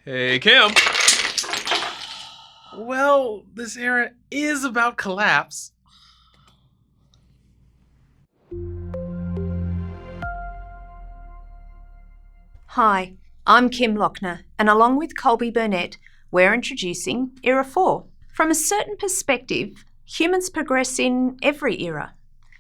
Hey, Kim. Well, this era is about collapse. Hi, I'm Kim Lochner, and along with Colby Burnett, we're introducing Era 4. From a certain perspective, humans progress in every era.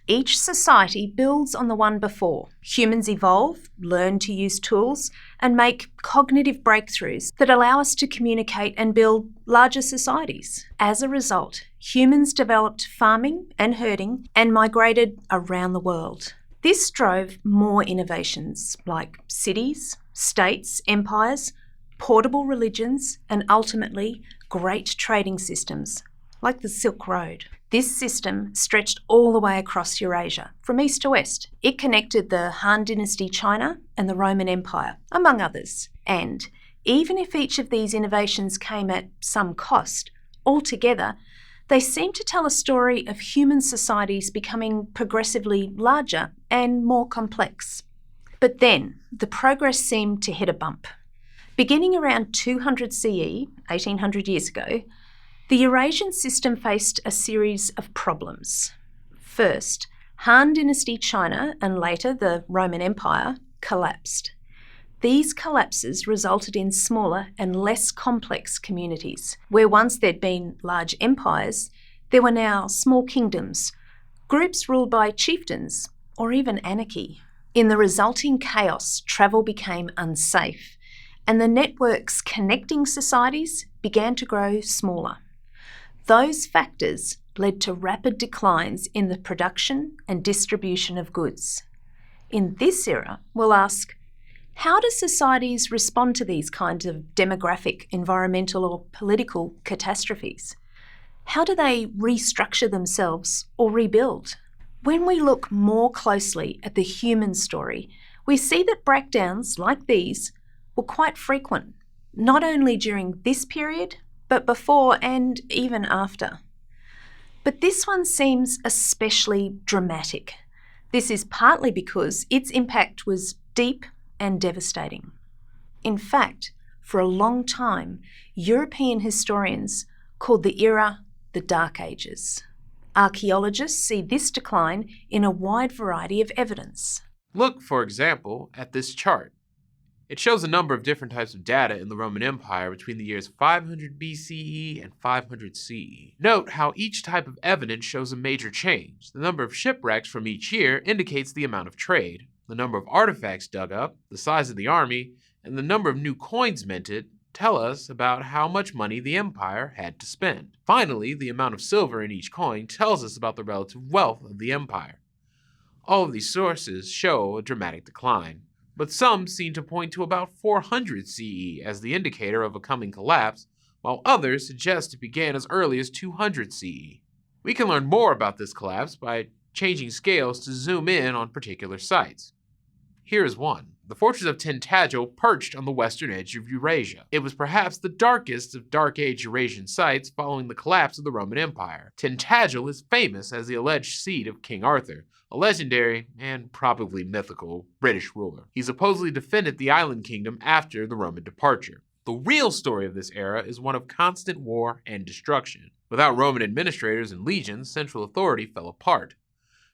Each society builds on the one before. Humans evolve, learn to use tools, and make cognitive breakthroughs that allow us to communicate and build larger societies. As a result, humans developed farming and herding and migrated around the world. This drove more innovations like cities, states, empires, portable religions, and ultimately great trading systems like the Silk Road. This system stretched all the way across Eurasia, from east to west. It connected the Han Dynasty China and the Roman Empire, among others. And even if each of these innovations came at some cost, altogether, they seem to tell a story of human societies becoming progressively larger and more complex. But then, the progress seemed to hit a bump. Beginning around 200 CE, 1800 years ago, the Eurasian system faced a series of problems. First, Han Dynasty China and later the Roman Empire collapsed. These collapses resulted in smaller and less complex communities. Where once there'd been large empires, there were now small kingdoms, groups ruled by chieftains, or even anarchy. In the resulting chaos, travel became unsafe, and the networks connecting societies began to grow smaller. Those factors led to rapid declines in the production and distribution of goods. In this era, we'll ask, how do societies respond to these kinds of demographic, environmental, or political catastrophes? How do they restructure themselves or rebuild? When we look more closely at the human story, we see that breakdowns like these were quite frequent, not only during this period, but before and even after. But this one seems especially dramatic. This is partly because its impact was deep and devastating. In fact, for a long time, European historians called the era the Dark Ages. Archaeologists see this decline in a wide variety of evidence. Look, for example, at this chart. It shows a number of different types of data in the Roman Empire between the years 500 BCE and 500 CE. Note how each type of evidence shows a major change. The number of shipwrecks from each year indicates the amount of trade. The number of artifacts dug up, the size of the army, and the number of new coins minted tell us about how much money the empire had to spend. Finally, the amount of silver in each coin tells us about the relative wealth of the empire. All of these sources show a dramatic decline, but some seem to point to about 400 CE as the indicator of a coming collapse, while others suggest it began as early as 200 CE. We can learn more about this collapse by changing scales to zoom in on particular sites. Here is one. The fortress of Tintagel perched on the western edge of Eurasia. It was perhaps the darkest of Dark Age Eurasian sites following the collapse of the Roman Empire. Tintagel is famous as the alleged seat of King Arthur, a legendary and probably mythical British ruler. He supposedly defended the island kingdom after the Roman departure. The real story of this era is one of constant war and destruction. Without Roman administrators and legions, central authority fell apart.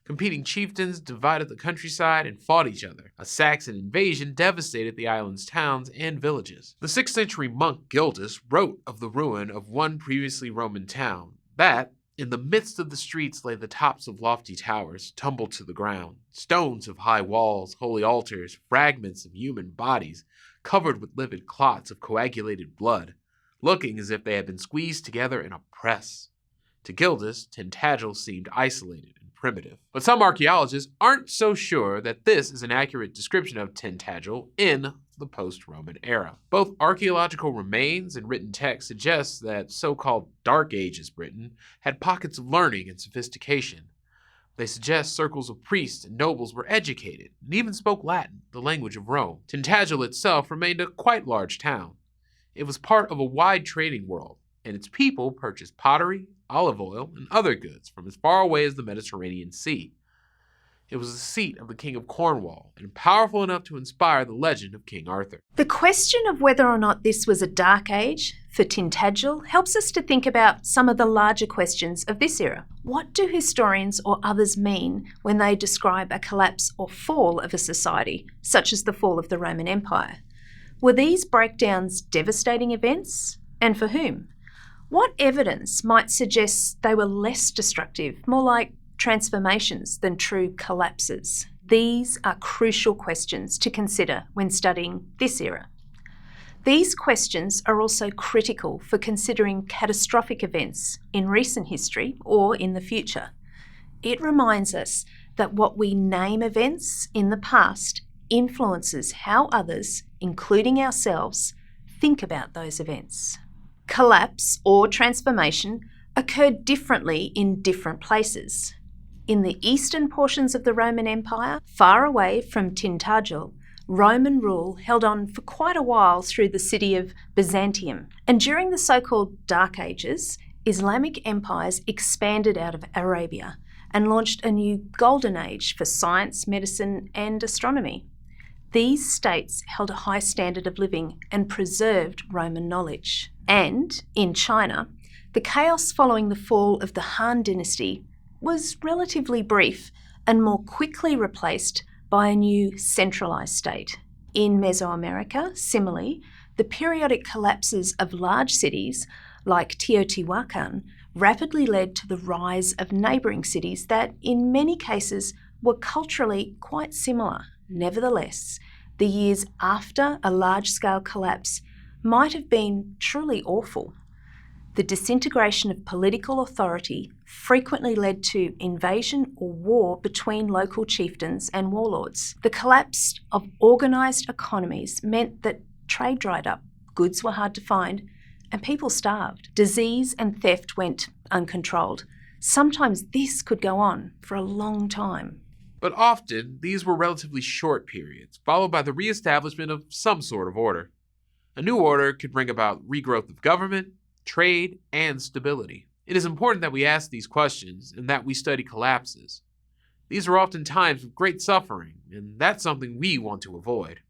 Competing chieftains divided the countryside and fought each other. A Saxon invasion devastated the island's towns and villages. The 6th century monk Gildas wrote of the ruin of one previously Roman town, that, in the midst of the streets lay the tops of lofty towers, tumbled to the ground, stones of high walls, holy altars, fragments of human bodies, covered with livid clots of coagulated blood, looking as if they had been squeezed together in a press. To Gildas, Tintagel seemed isolated and primitive. But some archaeologists aren't so sure that this is an accurate description of Tintagel in the post-Roman era. Both archaeological remains and written text suggest that so-called Dark Ages Britain had pockets of learning and sophistication. They suggest circles of priests and nobles were educated and even spoke Latin, the language of Rome. Tintagel itself remained a quite large town. It was part of a wide trading world, and its people purchased pottery, olive oil, and other goods from as far away as the Mediterranean Sea. It was the seat of the King of Cornwall, and powerful enough to inspire the legend of King Arthur. The question of whether or not this was a dark age for Tintagel helps us to think about some of the larger questions of this era. What do historians or others mean when they describe a collapse or fall of a society, such as the fall of the Roman Empire? Were these breakdowns devastating events, and for whom? What evidence might suggest they were less destructive, more like transformations than true collapses? These are crucial questions to consider when studying this era. These questions are also critical for considering catastrophic events in recent history or in the future. It reminds us that what we name events in the past influences how others, including ourselves, think about those events. Collapse or transformation occurred differently in different places. In the eastern portions of the Roman Empire, far away from Tintagel, Roman rule held on for quite a while through the city of Byzantium. And during the so-called Dark Ages, Islamic empires expanded out of Arabia and launched a new golden age for science, medicine, and astronomy. These states held a high standard of living and preserved Roman knowledge. And in China, the chaos following the fall of the Han Dynasty was relatively brief and more quickly replaced by a new centralised state. In Mesoamerica, similarly, the periodic collapses of large cities like Teotihuacan rapidly led to the rise of neighbouring cities that, in many cases, were culturally quite similar. Nevertheless, the years after a large-scale collapse might have been truly awful. The disintegration of political authority frequently led to invasion or war between local chieftains and warlords. The collapse of organised economies meant that trade dried up, goods were hard to find, and people starved. Disease and theft went uncontrolled. Sometimes this could go on for a long time. But often, these were relatively short periods, followed by the re-establishment of some sort of order. A new order could bring about regrowth of government, trade, and stability. It is important that we ask these questions and that we study collapses. These are often times of great suffering, and that's something we want to avoid.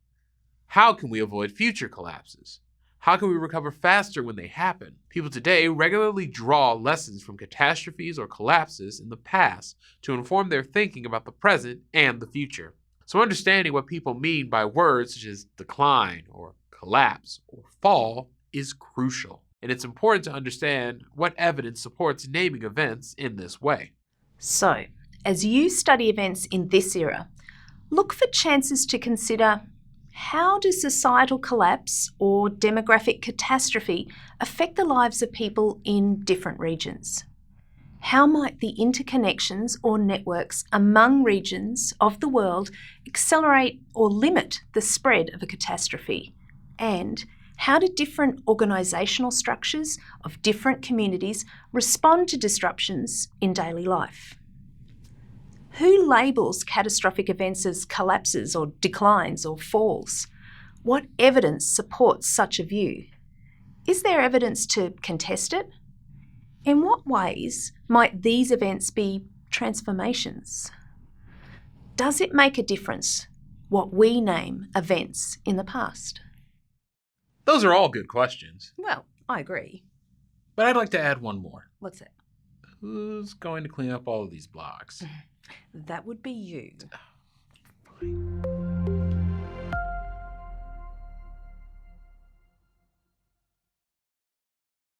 How can we avoid future collapses? How can we recover faster when they happen? People today regularly draw lessons from catastrophes or collapses in the past to inform their thinking about the present and the future. So understanding what people mean by words such as decline or collapse or fall is crucial. And it's important to understand what evidence supports naming events in this way. So, as you study events in this era, look for chances to consider: how does societal collapse or demographic catastrophe affect the lives of people in different regions? How might the interconnections or networks among regions of the world accelerate or limit the spread of a catastrophe? And how do different organisational structures of different communities respond to disruptions in daily life? Who labels catastrophic events as collapses or declines or falls? What evidence supports such a view? Is there evidence to contest it? In what ways might these events be transformations? Does it make a difference what we name events in the past? Those are all good questions. Well, I agree. But I'd like to add one more. What's that? Who's going to clean up all of these blocks? That would be you. Fine.